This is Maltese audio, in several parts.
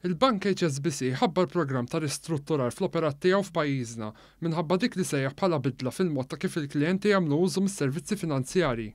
Il-bank H-SBC ħabbar programm ta' ristrutturar fl-Operat tiegħu f'pajjiżna minħabba dik li sejjaħ bħala bidla fil-mod ta' kif il-klijenti jagħmlu użu mis-servizzi finanzjarji.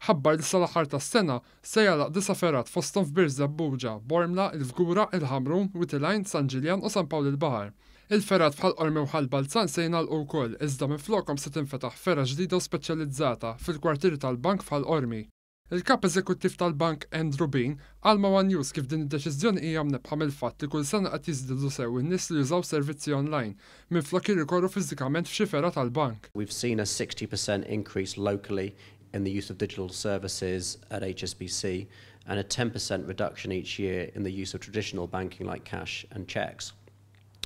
Ħabbar li sal-aħħar tas-sena se jagħlaq disa fergħat fosthom f'Birża Abuġa, Bormla, il-Fgura, il-Ħamrun, Witilajn, San Ġiljan u San Pawl il-Baħar. Il-fergħat bħal Qormi u bħal-Balzan se jingħalqu wkoll iżda minflokhom se tinfetaħ fergħa ġdida u speċjalizzata fil-kwartieri tal-bank bħal Qormi. Il-kap eżekuttiv tal-bank Andrew Bean qal ma' One News kif din id-deċiżjoni hija mnebħa mill-fatt li kull sena qed jiżdiedu sew in-nies li jużaw servizzi online minflok jirrikorru fiżikament f'xi fergħa tal-bank. We've seen a 60% increase locally in the use of digital services at HSBC and a 10% reduction each year in the use of traditional banking like cash and cheques.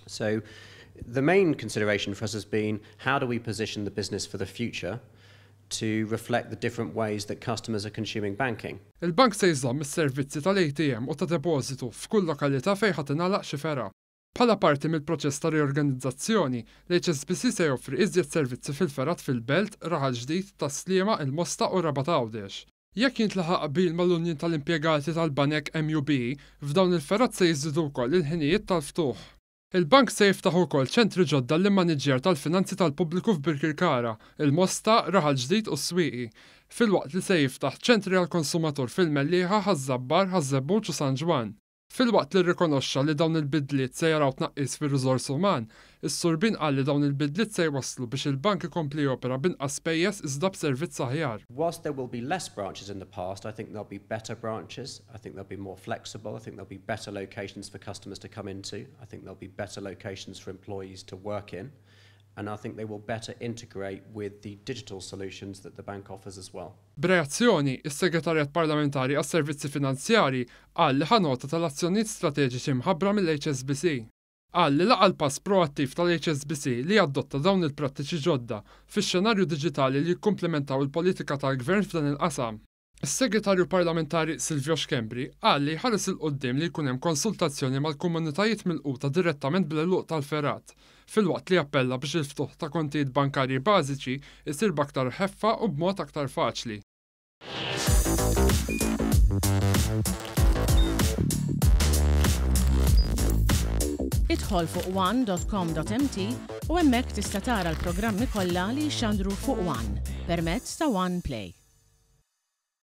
So the main consideration for us has been how do we position the business for the future to reflect the different ways that customers are consuming banking. Il-bank se jżomm is-servizzi tal-ATM u ta' depożitu f'kull lokalità fejn ħadd ingħalaq xi fergħa. Bħala parti mill-proċess ta' riorganizzazzjoni, l-HSBC se joffri iżjed servizzi fil-fergħat fil-Belt, Raħal Ġdid, Taslima, il-Mosta u Raba ta' Għawdex. Jekk jintlaħaq qbil mal-Unjon tal-Impjegati tal-Banek MUB, f'dawn il-fergħat se jiżidu wkoll il-ħinijiet tal-ftuħ. Il-bank se jiftaħ ukoll ċentri ġodda l-immaniġġjar tal-finanzi tal-pubbliku f'Birkirkara, il-Mosta, Raħal Ġdid u s-Swieqi, filwaqt li se jiftaħ ċentri għall-konsumatur fil-Mellieħa, ħaż-Ħabbar, ħaż-Żebbuġ u San Ġwan. Filwaqt li rrikonoxxa li dawn il-bidliet se jaraw tnaqqis fir-riżors uman, is-Sur Bean qal li dawn il-bidliet se jwasslu biex il-bank ikompli jopera b'inqas spejjeż iżda b'servizz aħjar. Whilst there will be less branches in the past, I think there'll be better branches. I think they'll be more flexible. I think there'll be better locations for customers to come into. I think there'll be better locations for employees to work in. And I think they will better integrate with the digital solutions that the bank offers as well. B'reazzjoni, is-Segretarjat Parlamentari għas-Servizzi Finanzjarji qal li ħanota tal-azzjonijiet strateġiċi mħabbra mill-HSBC. Qal li laqa l-pass proattiv tal-HSBC li adotta dawn il-prattiċi ġodda fix-xenarju diġitali li jikkumplementaw il-politika tal-Gvern f'dan il-qasam. Is-Segretarju Parlamentari Silvio Xkembri qal li ħares il-qudiem li jkun hemm konsultazzjoni mal-komunitajiet milquta direttament bl-għeluq tal-fergħat, filwaqt li appella biex il-ftuħ ta' kontijiet bankarji bażiċi jsir b'aktar ħeffa u b'mod aktar faċli. Idħol fuq one.com.mt u hemmhekk tista' tara l-programmi kollha li jxandru fuq One permezz ta' One Play.